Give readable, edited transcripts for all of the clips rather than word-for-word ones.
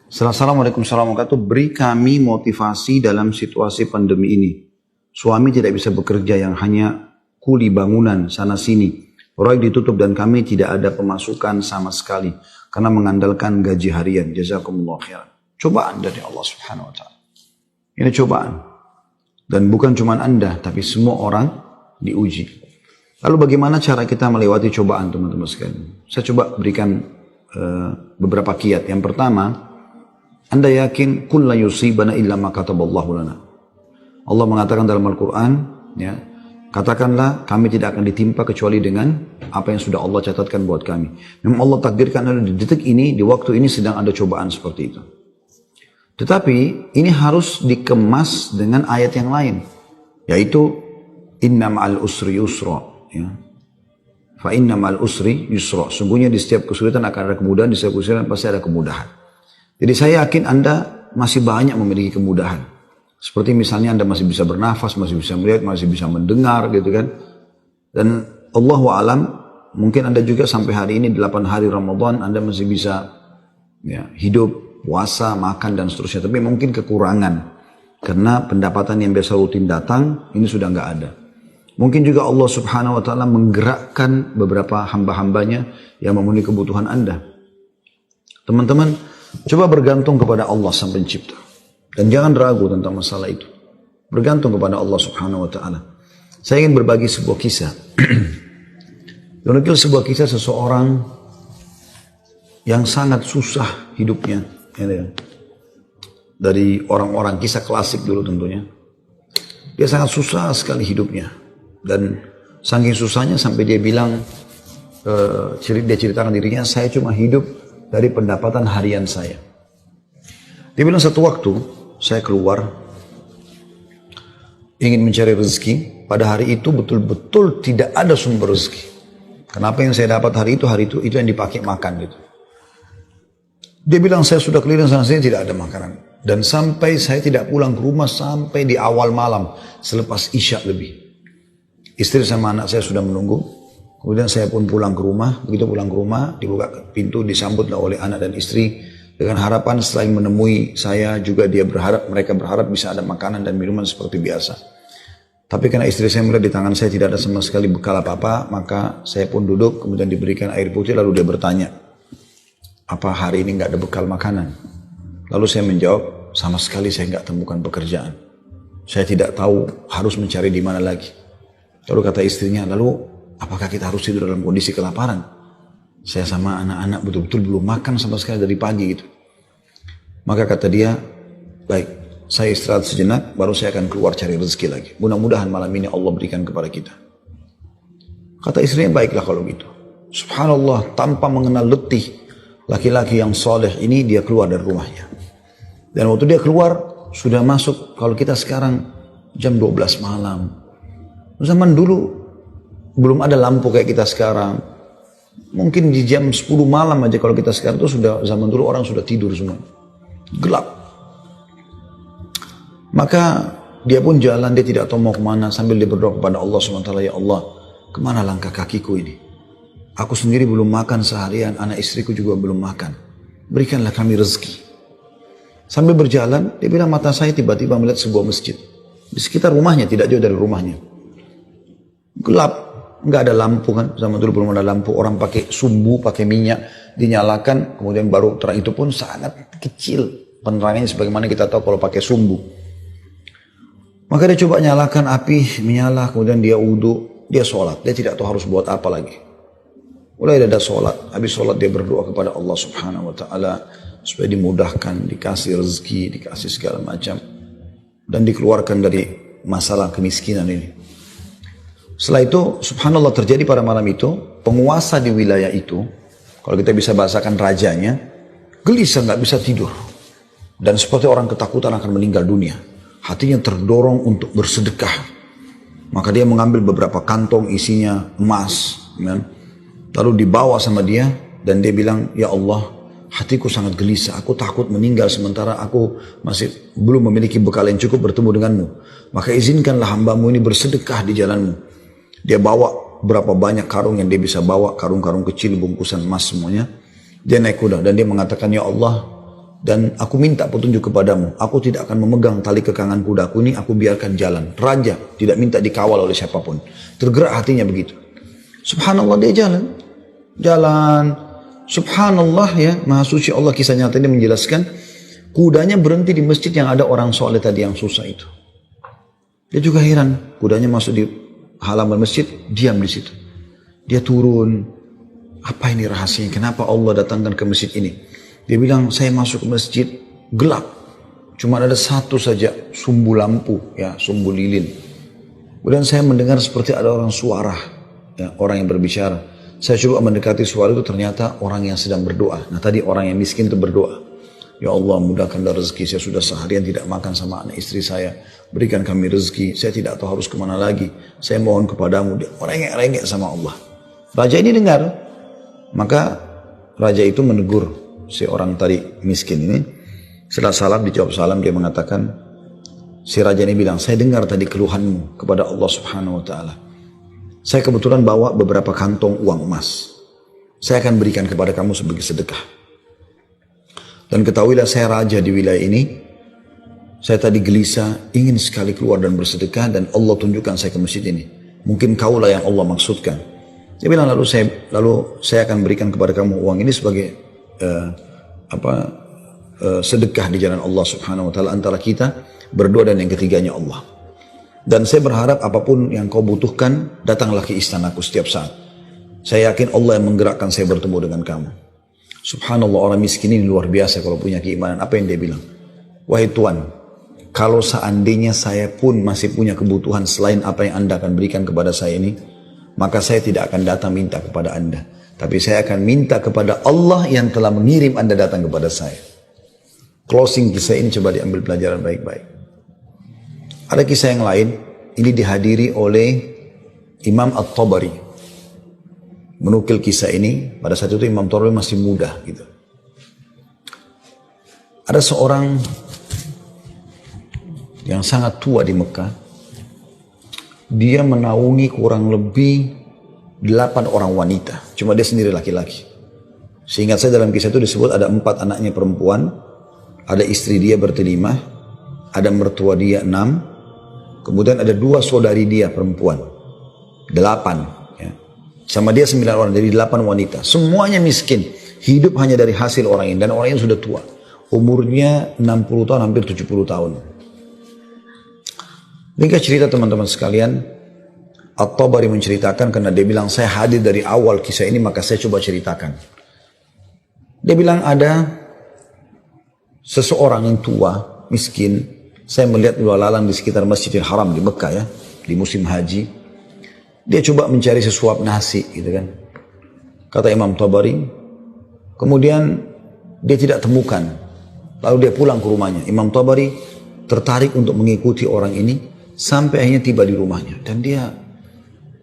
Assalamualaikum warahmatullahi wabarakatuh. Beri kami motivasi dalam situasi pandemi ini. Suami tidak bisa bekerja, yang hanya kuli bangunan sana sini. Proyek ditutup dan kami tidak ada pemasukan sama sekali karena mengandalkan gaji harian. Jazakumullah khairan. Cobaan dari Allah Subhanahu wa taala. Ini cobaan. Dan bukan cuma Anda, tapi semua orang diuji. Lalu bagaimana cara kita melewati cobaan, teman-teman sekalian? Saya coba berikan beberapa kiat. Yang pertama, Anda yakin kulla yusibana illa ma kataballahu lana. Allah mengatakan dalam Al-Quran, ya, katakanlah kami tidak akan ditimpa kecuali dengan apa yang sudah Allah catatkan buat kami. Memang Allah takdirkan di detik ini, di waktu ini sedang ada cobaan seperti itu. Tetapi ini harus dikemas dengan ayat yang lain, yaitu inna ma'al usri yusra, ya. Fa inna ma'al usri yusra. Sungguhnya di setiap kesulitan akan ada kemudahan, di setiap kesulitan pasti ada kemudahan. Jadi saya yakin Anda masih banyak memiliki kemudahan. Seperti misalnya Anda masih bisa bernafas, masih bisa melihat, masih bisa mendengar gitu kan. Dan Allahu a'lam, mungkin Anda juga sampai hari ini 8 hari Ramadan Anda masih bisa, ya, hidup, puasa, makan dan seterusnya. Tapi mungkin kekurangan karena pendapatan yang biasa rutin datang ini sudah nggak ada. Mungkin juga Allah Subhanahu wa taala menggerakkan beberapa hamba-hambanya yang memenuhi kebutuhan Anda. Teman-teman, coba bergantung kepada Allah Sang Pencipta. Dan jangan ragu tentang masalah itu. Bergantung kepada Allah Subhanahu wa taala. Saya ingin berbagi sebuah kisah. Menukil sebuah kisah seseorang yang sangat susah hidupnya. Dari orang-orang, kisah klasik dulu tentunya. Dia sangat susah sekali hidupnya. Dan saking susahnya sampai dia bilang, dia ceritakan dirinya, saya cuma hidup dari pendapatan harian saya. Dia bilang satu waktu saya keluar ingin mencari rezeki. Pada hari itu betul-betul tidak ada sumber rezeki. Kenapa yang saya dapat hari itu itu yang dipakai makan gitu. Dia bilang saya sudah keliling sana sini tidak ada makanan. Dan sampai saya tidak pulang ke rumah sampai di awal malam selepas Isya lebih. Istri sama anak saya sudah menunggu. Kemudian saya pun pulang ke rumah. Begitu pulang ke rumah, dibuka pintu, disambutlah oleh anak dan istri dengan harapan selain menemui saya juga mereka berharap bisa ada makanan dan minuman seperti biasa. Tapi karena istri saya melihat di tangan saya tidak ada sama sekali bekal apa-apa, maka saya pun duduk, kemudian diberikan air putih, lalu dia bertanya, apa hari ini nggak ada bekal makanan? Lalu saya menjawab, sama sekali saya nggak temukan pekerjaan. Saya tidak tahu harus mencari di mana lagi. Lalu kata istrinya, lalu apakah kita harus tidur dalam kondisi kelaparan? Saya sama anak-anak betul-betul belum makan sama sekali dari pagi gitu. Maka kata dia, baik, saya istirahat sejenak, baru saya akan keluar cari rezeki lagi. Mudah-mudahan malam ini Allah berikan kepada kita. Kata istrinya, baiklah kalau gitu. Subhanallah, tanpa mengenal letih, laki-laki yang soleh ini dia keluar dari rumahnya. Dan waktu dia keluar, sudah masuk, kalau kita sekarang jam 12 malam. Zaman dulu belum ada lampu kayak kita sekarang. Mungkin di jam 10 malam aja kalau kita sekarang itu sudah, zaman dulu orang sudah tidur semua. Gelap. Maka dia pun jalan, dia tidak tahu mau kemana sambil dia berdoa kepada Allah SWT. Ya Allah, kemana langkah kakiku ini? Aku sendiri belum makan seharian, anak istriku juga belum makan. Berikanlah kami rezeki. Sambil berjalan, dia bilang mata saya tiba-tiba melihat sebuah masjid. Di sekitar rumahnya, tidak jauh dari rumahnya. Gelap, nggak ada lampu kan, zaman dulu belum ada lampu, orang pakai sumbu, pakai minyak, dinyalakan, kemudian baru terang, itu pun sangat kecil penerangannya sebagaimana kita tahu kalau pakai sumbu. Maka dia coba nyalakan api, menyala, kemudian dia wudu, dia sholat, dia tidak tahu harus buat apa lagi. Mulai ada sholat, habis sholat dia berdoa kepada Allah Subhanahu wa taala supaya dimudahkan, dikasih rezeki, dikasih segala macam, dan dikeluarkan dari masalah kemiskinan ini. Setelah itu, subhanallah, terjadi pada malam itu, penguasa di wilayah itu, kalau kita bisa bahasakan rajanya, gelisah, nggak bisa tidur. Dan seperti orang ketakutan akan meninggal dunia. Hatinya terdorong untuk bersedekah. Maka dia mengambil beberapa kantong isinya emas. Ya. Lalu dibawa sama dia, dan dia bilang, ya Allah, hatiku sangat gelisah, aku takut meninggal sementara aku masih belum memiliki bekal yang cukup bertemu denganmu. Maka izinkanlah hambamu ini bersedekah di jalanmu. Dia bawa berapa banyak karung yang dia bisa bawa, karung-karung kecil, bungkusan emas semuanya. Dia naik kuda dan dia mengatakan, ya Allah, Dan aku minta petunjuk kepadamu. Aku tidak akan memegang tali kekangan kudaku ini, aku biarkan jalan. Raja tidak minta dikawal oleh siapapun. Tergerak hatinya begitu. Subhanallah, dia jalan. Jalan. Subhanallah, ya, Maha Suci Allah, kisah nyata ini menjelaskan. Kudanya berhenti di masjid yang ada orang soleh tadi yang susah itu. Dia juga heran. Kudanya masuk di halaman masjid, diam di situ. Dia turun. Apa ini rahasianya? Kenapa Allah datangkan ke masjid ini? Dia bilang, saya masuk ke masjid, gelap. Cuma ada satu saja sumbu lampu, ya, sumbu lilin. Kemudian saya mendengar seperti ada orang suara, ya, orang yang berbicara. Saya coba mendekati suara itu, ternyata orang yang sedang berdoa. Nah, tadi orang yang miskin itu berdoa. Ya Allah, mudahkanlah rezeki. Saya sudah seharian tidak makan sama anak istri saya. Berikan kami rezeki. Saya tidak tahu harus kemana lagi. Saya mohon kepadamu. Dia rengek-rengek sama Allah. Raja ini dengar. Maka raja itu menegur si orang tadi miskin ini. Setelah salam, dijawab salam, dia mengatakan, si raja ini bilang, saya dengar tadi keluhanmu kepada Allah Subhanahu wa ta'ala. Saya kebetulan bawa beberapa kantong uang emas. Saya akan berikan kepada kamu sebagai sedekah. Dan ketahuilah, saya raja di wilayah ini. Saya tadi gelisah, ingin sekali keluar dan bersedekah, dan Allah tunjukkan saya ke masjid ini. Mungkin kaulah yang Allah maksudkan. Dia bilang, lalu saya akan berikan kepada kamu uang ini sebagai sedekah di jalan Allah Subhanahu wa ta'ala antara kita berdua, dan yang ketiganya Allah. Dan saya berharap apapun yang kau butuhkan, datanglah ke istanaku setiap saat. Saya yakin Allah yang menggerakkan saya bertemu dengan kamu. Subhanallah, orang miskin ini luar biasa kalau punya keimanan. Apa yang dia bilang? Wahai Tuhan, kalau seandainya saya pun masih punya kebutuhan selain apa yang Anda akan berikan kepada saya ini, maka saya tidak akan datang minta kepada Anda. Tapi saya akan minta kepada Allah yang telah mengirim Anda datang kepada saya. Closing kisah ini coba diambil pelajaran baik-baik. Ada kisah yang lain. Ini dihadiri oleh Imam At-Tabari. Menukil kisah ini. Pada saat itu Imam Tabari masih muda. Gitu. Ada seorang yang sangat tua di Mekah. Dia menaungi kurang lebih 8 orang wanita. Cuma dia sendiri laki-laki. Seingat saya dalam kisah itu disebut ada 4 anaknya perempuan. Ada istri dia bertelima. Ada mertua dia 6. Kemudian ada 2 saudari dia perempuan. 8. Ya. Sama dia 9 orang. Jadi 8 wanita. Semuanya miskin. Hidup hanya dari hasil orang ini. Dan orang ini sudah tua. Umurnya 60 tahun, hampir 70 tahun. Ringkas cerita teman-teman sekalian. At-Tabari menceritakan karena dia bilang, saya hadir dari awal kisah ini, maka saya coba ceritakan. Dia bilang ada seseorang yang tua, miskin. Saya melihat lalu lalang di sekitar Masjidil Haram di Mekah, ya, di musim haji. Dia coba mencari sesuap nasi, gitu kan. Kata Imam Tabari. Kemudian dia tidak temukan. Lalu dia pulang ke rumahnya. Imam Tabari tertarik untuk mengikuti orang ini sampai akhirnya tiba di rumahnya. Dan dia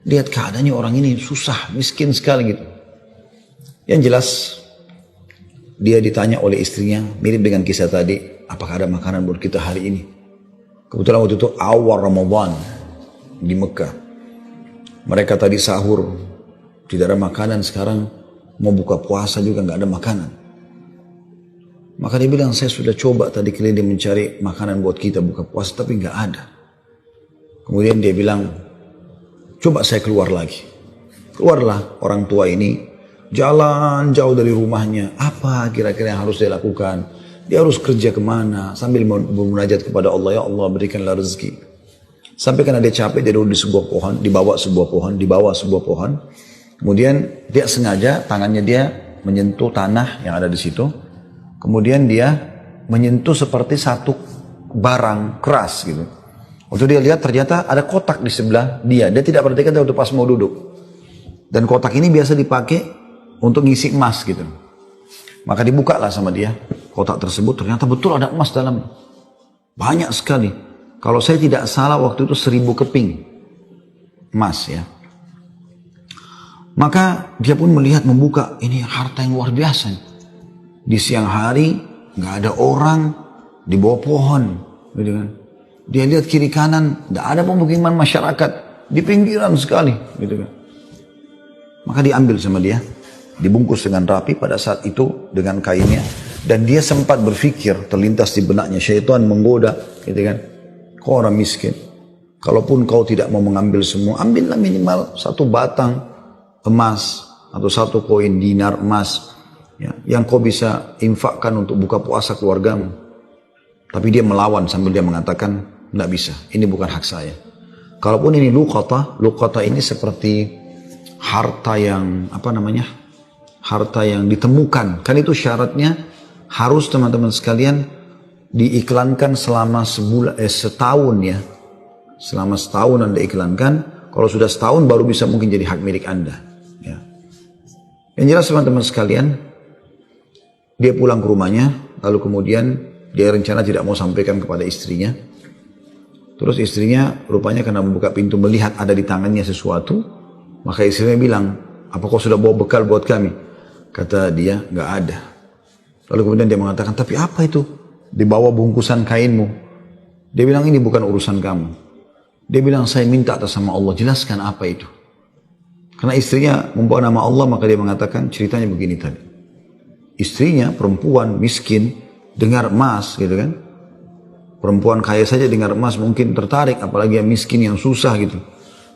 lihat keadaannya orang ini susah, miskin sekali gitu. Yang jelas, dia ditanya oleh istrinya, mirip dengan kisah tadi, apakah ada makanan buat kita hari ini? Kebetulan waktu itu awal Ramadan di Mekah. Mereka tadi sahur, tidak ada makanan, sekarang mau buka puasa juga nggak ada makanan. Maka dia bilang, saya sudah coba tadi keliling mencari makanan buat kita buka puasa, tapi nggak ada. Kemudian dia bilang, coba saya keluar lagi. Keluarlah orang tua ini, jalan jauh dari rumahnya. Apa kira-kira yang harus dia lakukan? Dia harus kerja kemana? Sambil bermunajat kepada Allah, ya Allah berikanlah rezeki. Sampai karena dia capek, dia duduk di sebuah pohon, dibawa sebuah pohon. Kemudian dia sengaja, tangannya dia menyentuh tanah yang ada di situ. Kemudian dia menyentuh seperti satu barang keras gitu. Waktu dia lihat ternyata ada kotak di sebelah dia. Dia tidak perhatikan waktu pas mau duduk. Dan kotak ini biasa dipakai untuk ngisi emas gitu. Maka dibukalah sama dia kotak tersebut. Ternyata betul ada emas dalam. Banyak sekali. Kalau saya tidak salah waktu itu 1000 keping emas ya. Maka dia pun melihat, membuka, ini harta yang luar biasa. Di siang hari nggak ada orang, di bawah pohon, gitu kan. Dia lihat kiri kanan, tidak ada pemukiman masyarakat, di pinggiran sekali, gitu kan. Maka diambil sama dia, dibungkus dengan rapi pada saat itu dengan kainnya, Dan dia sempat berpikir, terlintas di benaknya, syaitan menggoda, gitu kan. Kau orang miskin, kalaupun kau tidak mau mengambil semua, ambillah minimal 1 batang emas atau 1 koin dinar emas, ya, yang kau bisa infakkan untuk buka puasa keluargamu. Tapi dia melawan sambil dia mengatakan, tidak bisa, ini bukan hak saya. Kalaupun ini luqata ini seperti harta yang harta yang ditemukan, kan itu syaratnya harus teman-teman sekalian diiklankan selama setahun ya. Selama setahun Anda iklankan, kalau sudah setahun baru bisa mungkin jadi hak milik Anda. Ya. Yang jelas teman-teman sekalian, dia pulang ke rumahnya, lalu kemudian dia rencana tidak mau sampaikan kepada istrinya. Terus istrinya rupanya karena membuka pintu melihat ada di tangannya sesuatu, maka istrinya bilang, apa kau sudah bawa bekal buat kami? Kata dia, nggak ada. Lalu kemudian dia mengatakan, tapi apa itu? Di bawah bungkusan kainmu. Dia bilang, ini bukan urusan kamu. Dia bilang, saya minta atas sama Allah, jelaskan apa itu. Karena istrinya membawa nama Allah, maka dia mengatakan, ceritanya begini tadi. Istrinya, perempuan, miskin, dengar emas, gitu kan. Perempuan kaya saja dengar emas mungkin tertarik, apalagi yang miskin, yang susah gitu.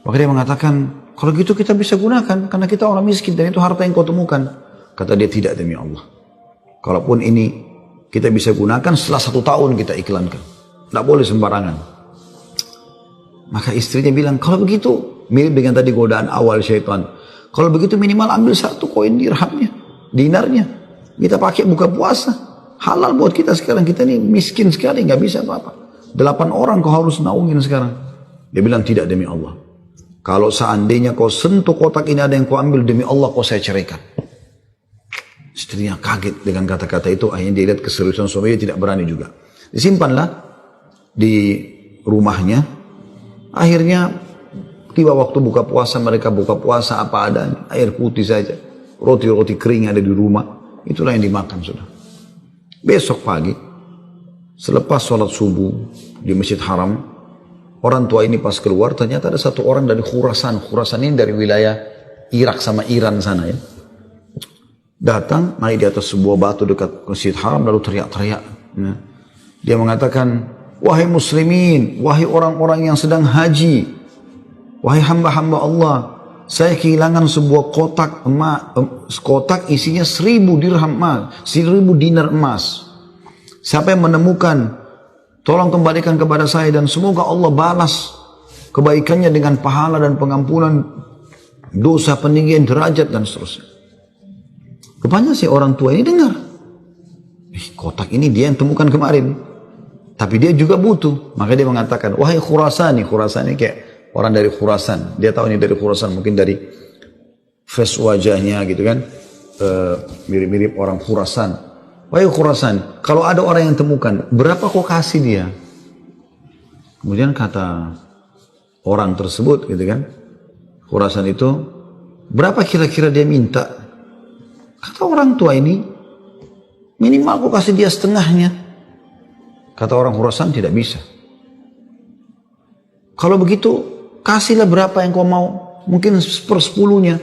Maka dia mengatakan, kalau gitu kita bisa gunakan, karena kita orang miskin, dan itu harta yang kau temukan. Kata dia, tidak demi Allah. Kalaupun ini kita bisa gunakan setelah 1 tahun kita iklankan. Tidak boleh sembarangan. Maka istrinya bilang, kalau begitu, mirip dengan tadi godaan awal syaitan. Kalau begitu minimal ambil 1 koin dinarnya. Kita pakai buka puasa. Halal buat kita sekarang. Kita ini miskin sekali, nggak bisa apa-apa. 8 orang kau harus naungin sekarang. Dia bilang, tidak demi Allah. Kalau seandainya kau sentuh kotak ini ada yang kau ambil, demi Allah kau saya ceraikan. Istrinya kaget dengan kata-kata itu, akhirnya dia lihat keseriusan suaminya, tidak berani juga. Disimpanlah di rumahnya. Akhirnya tiba waktu buka puasa, mereka buka puasa apa adanya, air putih saja, roti-roti kering ada di rumah, itulah yang dimakan sudah. Besok pagi, selepas sholat subuh di Masjid Haram, orang tua ini pas keluar, ternyata ada 1 orang dari Khurasan. Khurasan ini dari wilayah Irak sama Iran sana ya. Datang, naik di atas sebuah batu dekat Masjid Haram, lalu teriak-teriak. Ya. Dia mengatakan, wahai muslimin, wahai orang-orang yang sedang haji, wahai hamba-hamba Allah, saya kehilangan sebuah kotak emas, kotak isinya 1000 dirham emas, 1000 dinar emas. Siapa yang menemukan, tolong kembalikan kepada saya, dan semoga Allah balas kebaikannya dengan pahala dan pengampunan dosa, peninggian derajat dan seterusnya. Rupanya si orang tua ini dengar, kotak ini dia yang temukan kemarin, tapi dia juga butuh. Maka dia mengatakan, wahai Khurasani, Khurasani kayak orang dari Khurasan. Dia tahu ini dari Khurasan, mungkin dari face wajahnya gitu kan, mirip-mirip orang Khurasan. Wahai Khurasan, kalau ada orang yang temukan, berapa kau kasih dia? Kemudian kata orang tersebut gitu kan, Khurasan itu, berapa kira-kira dia minta? Kata orang tua ini, minimal aku kasih dia setengahnya. Kata orang Khurasan, tidak bisa. Kalau begitu, kasihlah berapa yang kau mau. Mungkin 1/10-nya.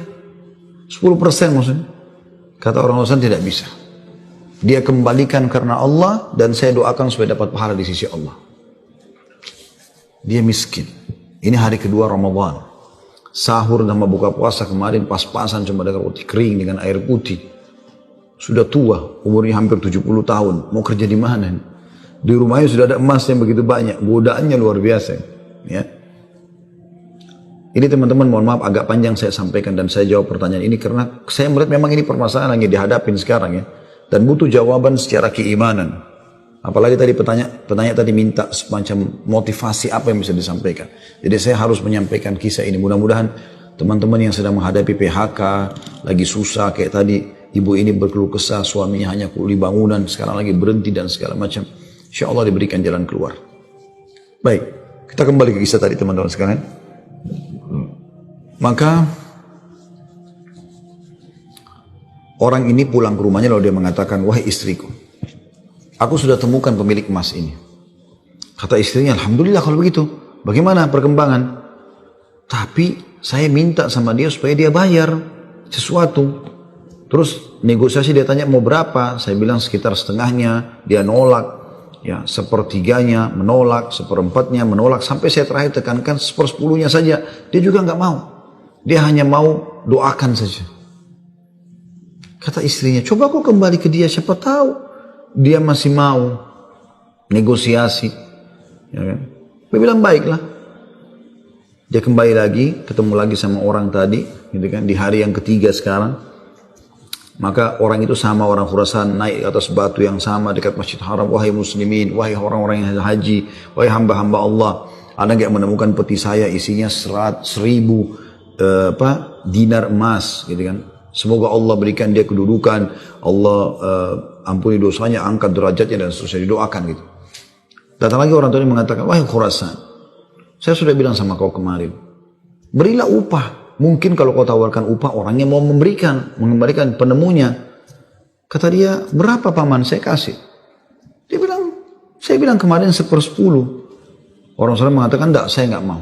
10% maksudnya. Kata orang Khurasan, tidak bisa. Dia kembalikan karena Allah, dan saya doakan supaya dapat pahala di sisi Allah. Dia miskin. Ini hari kedua Ramadan. Sahur dan buka puasa kemarin pas-pasan cuma dengan roti kering dengan air putih. Sudah tua, umurnya hampir 70 tahun. Mau kerja di mana? Di rumahnya sudah ada emas yang begitu banyak. Godaannya luar biasa. Ya. Ini teman-teman mohon maaf agak panjang saya sampaikan dan saya jawab pertanyaan ini karena saya melihat memang ini permasalahan yang dihadapin sekarang ya. Dan butuh jawaban secara keimanan. Apalagi tadi penanya tadi minta semacam motivasi apa yang bisa disampaikan. Jadi saya harus menyampaikan kisah ini. Mudah-mudahan teman-teman yang sedang menghadapi PHK, lagi susah kayak tadi, ibu ini berkeluh kesah, suaminya hanya kuli bangunan, sekarang lagi berhenti dan segala macam. Insya Allah diberikan jalan keluar. Baik, kita kembali ke kisah tadi teman-teman sekalian. Maka orang ini pulang ke rumahnya lalu dia mengatakan, wahai istriku, aku sudah temukan pemilik emas ini. Kata istrinya, alhamdulillah kalau begitu. Bagaimana perkembangan? Tapi saya minta sama dia supaya dia bayar sesuatu. Terus negosiasi dia tanya mau berapa, saya bilang sekitar setengahnya, dia nolak, ya sepertiganya menolak, seperempatnya menolak, sampai saya terakhir tekankan sepersepuluhnya saja, dia juga nggak mau, dia hanya mau doakan saja. Kata istrinya, coba kau kembali ke dia, siapa tahu dia masih mau negosiasi, ya kan? Dia bilang baiklah. Dia kembali lagi, ketemu lagi sama orang tadi, gitu kan, di hari yang ketiga sekarang. Maka orang itu sama orang Khurasan naik ke atas batu yang sama dekat Masjid Haram. Wahai muslimin, wahai orang-orang yang haji, wahai hamba-hamba Allah, ada nggak menemukan peti saya isinya 1.000 dinar emas, gitu kan? Semoga Allah berikan dia kedudukan, Allah ampuni dosanya, angkat derajatnya dan seterusnya, didoakan gitu. Datang lagi orang tuanya mengatakan, wahai Khurasan, saya sudah bilang sama kau kemarin, berilah upah. Mungkin kalau kau tawarkan upah, orangnya mau mengembalikan penemunya. Kata dia, berapa paman saya kasih? Dia bilang, saya bilang kemarin 1/10. Orang sana mengatakan, enggak, saya enggak mau.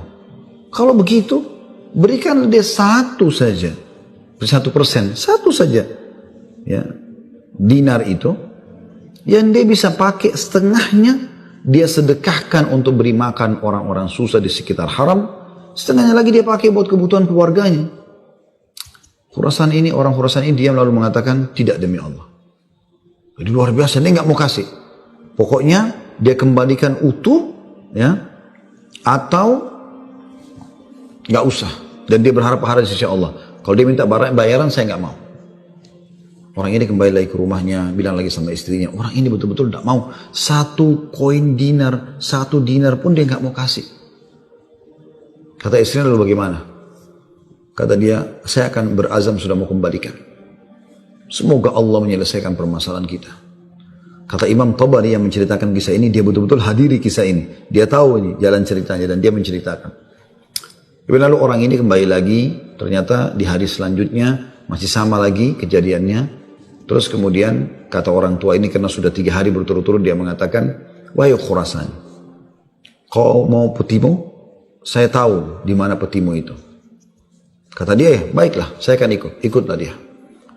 Kalau begitu, berikan dia 1 saja. 1%, 1 saja. Ya, dinar itu, yang dia bisa pakai setengahnya, dia sedekahkan untuk beri makan orang-orang susah di sekitar haram, setengahnya lagi dia pakai buat kebutuhan keluarganya. Orang Khurasan ini diam lalu mengatakan, tidak demi Allah. Jadi luar biasa, dia nggak mau kasih. Pokoknya dia kembalikan utuh, ya, atau nggak usah. Dan dia berharap pahala di sisi Allah. Kalau dia minta bayaran, saya nggak mau. Orang ini kembali lagi ke rumahnya, bilang lagi sama istrinya, orang ini betul-betul tidak mau. 1 koin dinar, 1 dinar pun dia nggak mau kasih. Kata istrinya, lalu bagaimana? Kata dia, saya akan berazam sudah mau kembalikan. Semoga Allah menyelesaikan permasalahan kita. Kata Imam Tabari yang menceritakan kisah ini, dia betul-betul hadiri kisah ini. Dia tahu ini jalan ceritanya dan dia menceritakan. Lalu orang ini kembali lagi, ternyata di hari selanjutnya masih sama lagi kejadiannya. Terus kemudian kata orang tua ini, karena sudah 3 hari berturut-turut, dia mengatakan, wahai Khurasan, kau mau petimu? Saya tahu di mana petimu itu. Kata dia, ya baiklah, saya akan ikut. Ikutlah dia.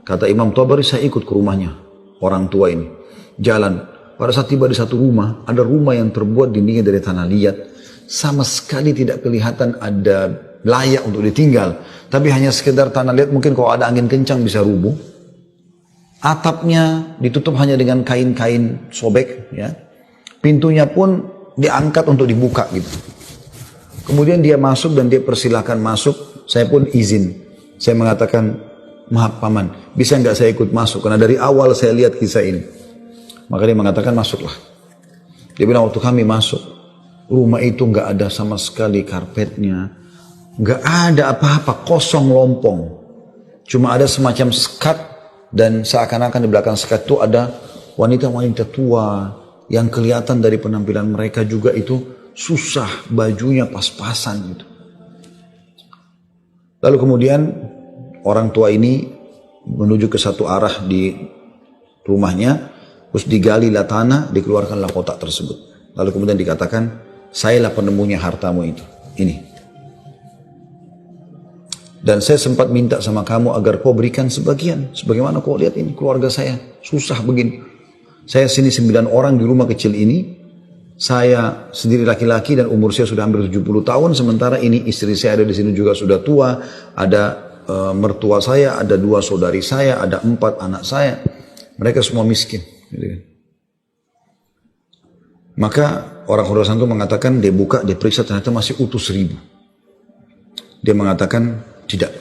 Kata Imam Tabari, saya ikut ke rumahnya orang tua ini. Jalan. Pada saat tiba di satu rumah, ada rumah yang terbuat dindingnya dari tanah liat. Sama sekali tidak kelihatan ada layak untuk ditinggal. Tapi hanya sekedar tanah liat, mungkin kalau ada angin kencang bisa rubuh. Atapnya ditutup hanya dengan kain-kain sobek, ya. Pintunya pun diangkat untuk dibuka gitu. Kemudian dia masuk dan dia persilahkan masuk. Saya pun izin. Saya mengatakan, maaf paman, bisa nggak saya ikut masuk? Karena dari awal saya lihat kisah ini. Maka dia mengatakan, masuklah. Dia bilang, waktu kami masuk, rumah itu nggak ada sama sekali karpetnya, nggak ada apa-apa, kosong lompong. Cuma ada semacam sekat, dan seakan-akan di belakang sekat itu ada wanita-wanita tua yang kelihatan dari penampilan mereka juga itu susah, bajunya pas-pasan gitu. Lalu kemudian orang tua ini menuju ke satu arah di rumahnya, terus digalilah tanah, dikeluarkanlah kotak tersebut. Lalu kemudian dikatakan, sayalah penemunya hartamu itu, ini. Dan saya sempat minta sama kamu agar kau berikan sebagian. Sebagaimana kau lihat ini keluarga saya susah begini. Saya sini 9 orang di rumah kecil ini. Saya sendiri laki-laki dan umur saya sudah hampir 70 tahun. Sementara ini istri saya ada di sini juga sudah tua. Ada mertua saya, ada 2 saudari saya, ada 4 anak saya. Mereka semua miskin. Maka orang Khurasan itu mengatakan, dia buka, dia periksa, ternyata masih utuh 1.000. Dia mengatakan, tidak,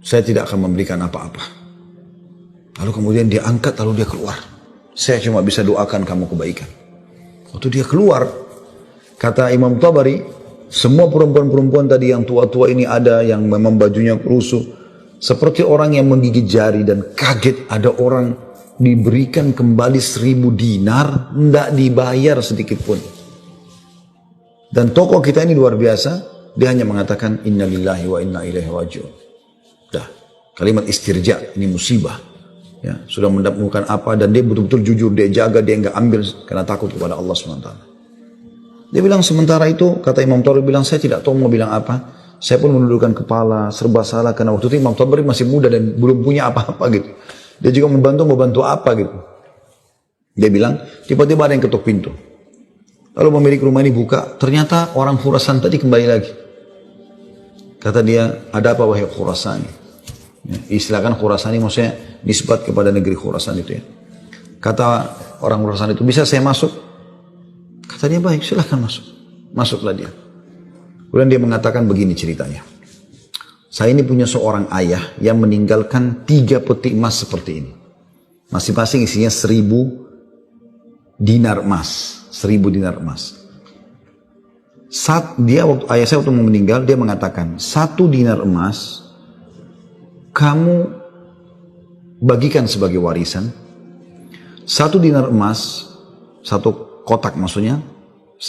saya tidak akan memberikan apa-apa. Lalu kemudian dia angkat, lalu dia keluar. Saya cuma bisa doakan kamu kebaikan. Waktu dia keluar, kata Imam Tabari, semua perempuan-perempuan tadi yang tua-tua ini ada, yang memang bajunya rusuh, seperti orang yang menggigit jari dan kaget ada orang diberikan kembali 1.000 dinar, tidak dibayar sedikit pun. Dan tokoh kita ini luar biasa. Dia hanya mengatakan innalillahi wa inna ilaihi raji'un. Dah, kalimat istirja, ini musibah. Ya, sudah mendapatkan apa dan dia betul-betul jujur, dia jaga, dia enggak ambil karena takut kepada Allah SWT. Dia bilang sementara itu, kata Imam Tabari bilang, saya tidak tahu mau bilang apa. Saya pun menundukkan kepala, serba salah, karena waktu itu Imam Tabari masih muda dan belum punya apa-apa gitu. Dia juga mau bantu apa gitu. Dia bilang, tiba-tiba ada yang ketuk pintu. Lalu pemilik rumah ini buka, ternyata orang Khurasan tadi kembali lagi. Kata dia, ada apa wahai Khurasani? Ya, istilahkan Khurasani maksudnya nisbat kepada negeri Khurasan itu ya. Kata orang Khurasan itu, bisa saya masuk? Kata dia, baik, silahkan masuk. Masuklah dia. Kemudian dia mengatakan begini ceritanya. Saya ini punya seorang ayah yang meninggalkan 3 peti emas seperti ini. Masing-masing isinya 1000 dinar emas. 1000 dinar emas. Saat ayah saya waktu meninggal, dia mengatakan, 1 dinar emas kamu bagikan sebagai warisan. 1 dinar emas, 1 kotak maksudnya,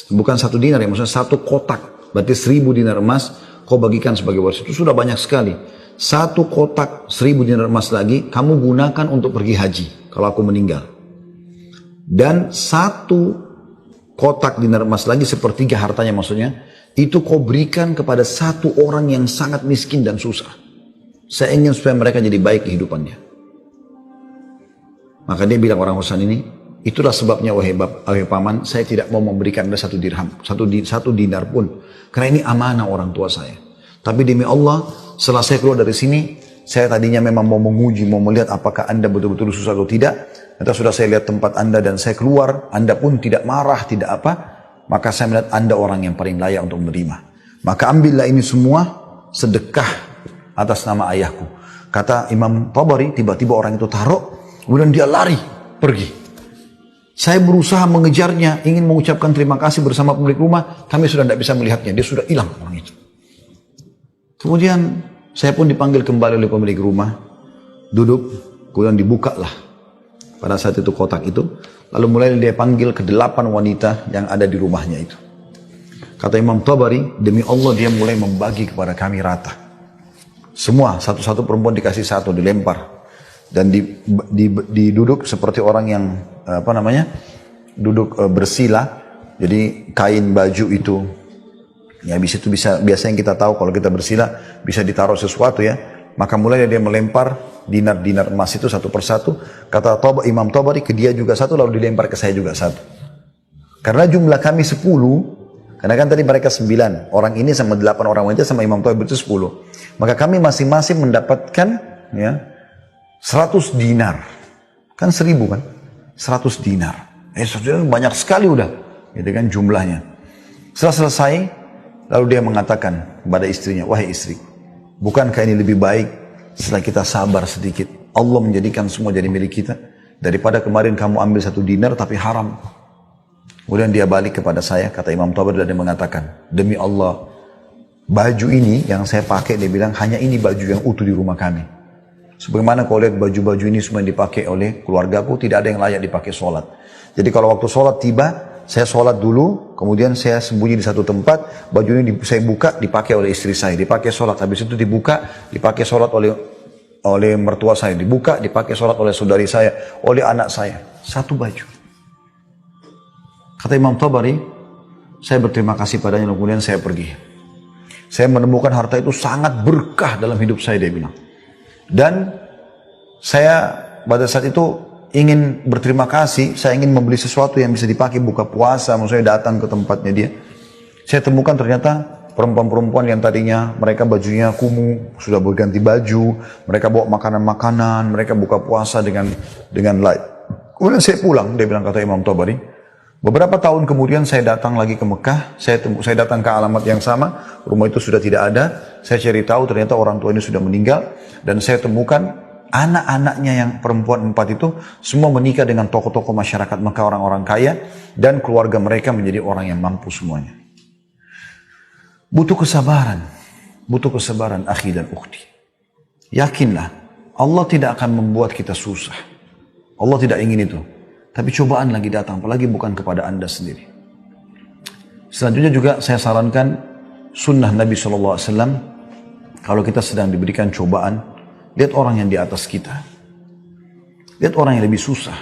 bukan 1 dinar ya, maksudnya 1 kotak, berarti 1000 dinar emas kau bagikan sebagai warisan. Itu sudah banyak sekali. 1 kotak 1000 dinar emas lagi kamu gunakan untuk pergi haji kalau aku meninggal. Dan 1 kotak dinar emas lagi, sepertiga hartanya maksudnya, itu kau berikan kepada 1 orang yang sangat miskin dan susah. Saya ingin supaya mereka jadi baik kehidupannya. Maka dia bilang orang Khurasan ini, itulah sebabnya wahai paman, saya tidak mau memberikan Anda 1 dirham, 1 dinar pun. Karena ini amanah orang tua saya. Tapi demi Allah, setelah saya keluar dari sini, saya tadinya memang mau menguji, mau melihat apakah Anda betul-betul susah atau tidak. Nanti sudah saya lihat tempat Anda dan saya keluar, Anda pun tidak marah, tidak apa. Maka saya melihat Anda orang yang paling layak untuk menerima. Maka ambillah ini semua sedekah atas nama ayahku. Kata Imam Tabari, tiba-tiba orang itu taruh, kemudian dia lari, pergi. Saya berusaha mengejarnya, ingin mengucapkan terima kasih bersama pemilik rumah, kami sudah tidak bisa melihatnya, dia sudah hilang orang itu. Kemudian saya pun dipanggil kembali oleh pemilik rumah, duduk, kemudian dibukalah pada saat itu kotak itu, lalu mulai dia panggil ke-8 wanita yang ada di rumahnya itu. Kata Imam Tabari, demi Allah dia mulai membagi kepada kami rata. Semua, satu-satu perempuan dikasih 1, dilempar. Dan diduduk seperti orang yang, duduk bersila. Jadi kain baju itu, ya habis itu biasa yang kita tahu kalau kita bersila, bisa ditaruh sesuatu ya. Maka mulai dia melempar dinar-dinar emas itu satu persatu. Kata Imam Tabari, ke dia juga 1, lalu dilempar ke saya juga 1. Karena jumlah kami 10, karena kan tadi mereka 9, orang ini sama 8 orang wanita sama Imam Tabari itu 10. Maka kami masing-masing mendapatkan ya 100 dinar. Kan 1000 kan? 100 dinar. 100 dinar banyak sekali udah. Gitu kan jumlahnya. Setelah selesai, lalu dia mengatakan kepada istrinya, wahai istri, bukankah ini lebih baik setelah kita sabar sedikit, Allah menjadikan semua jadi milik kita, daripada kemarin kamu ambil 1 dinar tapi haram. Kemudian dia balik kepada saya, kata Imam Tabari, dan dia mengatakan, demi Allah, baju ini yang saya pakai, dia bilang, hanya ini baju yang utuh di rumah kami. Sebagaimana kau lihat baju-baju ini semua yang dipakai oleh keluargaku, tidak ada yang layak dipakai sholat. Jadi kalau waktu sholat tiba, saya sholat dulu, kemudian saya sembunyi di satu tempat, baju ini saya buka, dipakai oleh istri saya, dipakai sholat. Habis itu dibuka, dipakai sholat oleh mertua saya, dibuka, dipakai sholat oleh saudari saya, oleh anak saya. 1 baju. Kata Imam Tabari, saya berterima kasih padanya, kemudian saya pergi. Saya menemukan harta itu sangat berkah dalam hidup saya, dia bilang. Dan saya pada saat itu ingin berterima kasih, saya ingin membeli sesuatu yang bisa dipakai buka puasa, maksudnya datang ke tempatnya dia. Saya temukan ternyata perempuan-perempuan yang tadinya mereka bajunya kumuh, sudah berganti baju, mereka bawa makanan-makanan, mereka buka puasa dengan light. Kemudian saya pulang, dia bilang, kata Imam Tabari. Beberapa tahun kemudian saya datang lagi ke Mekah, saya datang ke alamat yang sama, rumah itu sudah tidak ada, saya cari tahu ternyata orang tua ini sudah meninggal, dan saya temukan anak-anaknya yang perempuan 4 itu semua menikah dengan tokoh-tokoh masyarakat Mekah, orang-orang kaya, dan keluarga mereka menjadi orang yang mampu semuanya. Butuh kesabaran akhi dan ukhti. Yakinlah, Allah tidak akan membuat kita susah. Allah tidak ingin itu. Tapi cobaan lagi datang, apalagi bukan kepada Anda sendiri. Selanjutnya juga saya sarankan sunnah Nabi SAW, kalau kita sedang diberikan cobaan, lihat orang yang di atas kita. Lihat orang yang lebih susah.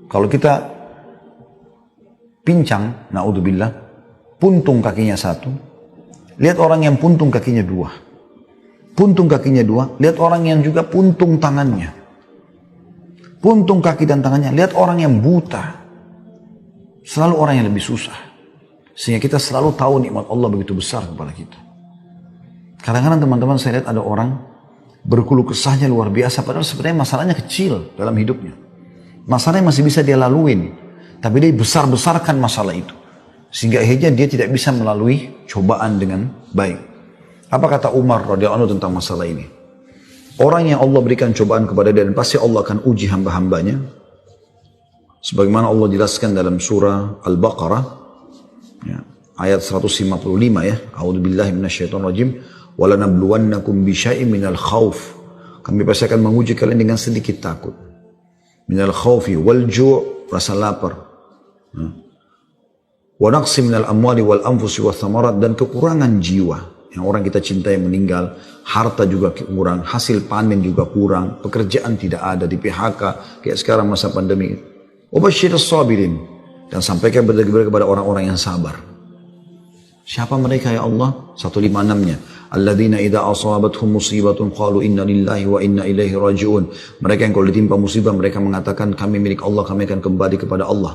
Kalau kita pincang, na'udzubillah, puntung kakinya 1, lihat orang yang puntung kakinya dua. Puntung kakinya dua, lihat orang yang juga puntung tangannya. Puntung kaki dan tangannya, lihat orang yang buta. Selalu orang yang lebih susah. Sehingga kita selalu tahu nikmat Allah begitu besar kepada kita. Kadang-kadang teman-teman saya lihat ada orang berkeluh kesahnya luar biasa, padahal sebenarnya masalahnya kecil dalam hidupnya. Masalahnya masih bisa dia laluin, tapi dia besar-besarkan masalah itu. Sehingga akhirnya dia tidak bisa melalui cobaan dengan baik. Apa kata Umar radhiyallahu anhu tentang masalah ini? Orang yang Allah berikan cobaan kepada dia, dan pasti Allah akan uji hamba-hambanya. Sebagaimana Allah jelaskan dalam surah Al-Baqarah, ya, ayat 155 ya. A'udzubillahi minasyaitonirrajim. Walanabluwannakum bisyai'in minal khauf. Kami pasti akan menguji kalian dengan sedikit takut. Minal khaufi wal ju', rasa lapar. Wa naqsi minal amwali wal anfusi wath thamarat, dan kekurangan jiwa. Yang orang kita cintai meninggal, harta juga kurang, hasil panen juga kurang, pekerjaan tidak ada, di PHK, kayak sekarang masa pandemi. Wabashshirus sabirin, dan sampaikan berita-berita kepada orang-orang yang sabar. Siapa mereka ya Allah? 156-nya. Alladzina idza asabathum musibatun qalu inna lillahi wa inna ilaihi raji'un. Mereka yang kalau ditimpa musibah mereka mengatakan kami milik Allah, kami akan kembali kepada Allah.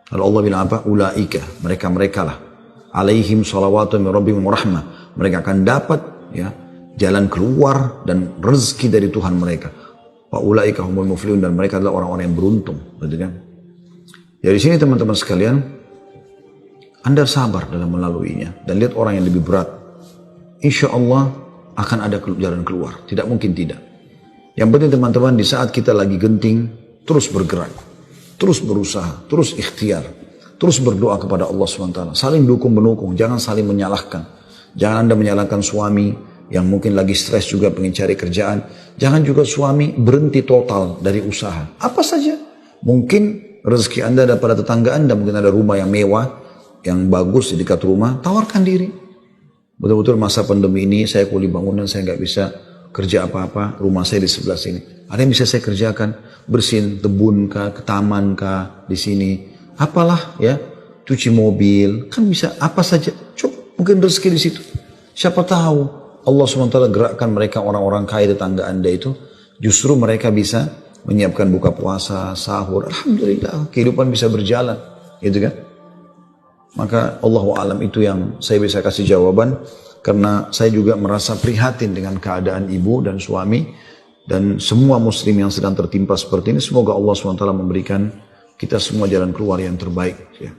Lalu Allah bilang apa? Ulaika, mereka-mereka lah. Alaihim salawatu min rabbihim wa rahmah. Mereka akan dapat ya jalan keluar dan rezeki dari Tuhan mereka. Wa ulaika humul muflihun, dan mereka adalah orang-orang yang beruntung, gitu kan? Dari sini teman-teman sekalian, Anda sabar dalam melaluinya dan lihat orang yang lebih berat. Insya Allah akan ada jalan keluar, tidak mungkin tidak. Yang penting teman-teman, di saat kita lagi genting, terus bergerak, terus berusaha, terus ikhtiar, terus berdoa kepada Allah SWT. Saling dukung-menukung, jangan saling menyalahkan. Jangan Anda menyalahkan suami yang mungkin lagi stres juga pengen cari kerjaan. Jangan juga suami berhenti total dari usaha. Apa saja. Mungkin rezeki Anda ada pada tetangga Anda, mungkin ada rumah yang mewah, yang bagus di dekat rumah, tawarkan diri. Betul-betul masa pandemi ini saya kuli bangunan, saya nggak bisa kerja apa-apa, rumah saya di sebelah sini. Ada yang bisa saya kerjakan, bersihin kebun kah, ke taman kah, di sini. Apalah ya, cuci mobil, kan bisa apa saja. Coba. Mungkin rezeki di situ. Siapa tahu Allah SWT gerakkan mereka orang-orang kaya tetangga Anda itu, justru mereka bisa menyiapkan buka puasa, sahur. Alhamdulillah, kehidupan bisa berjalan, gitu kan? Maka Allahu a'lam, itu yang saya bisa kasih jawaban, karena saya juga merasa prihatin dengan keadaan ibu dan suami dan semua muslim yang sedang tertimpa seperti ini. Semoga Allah SWT memberikan kita semua jalan keluar yang terbaik, ya.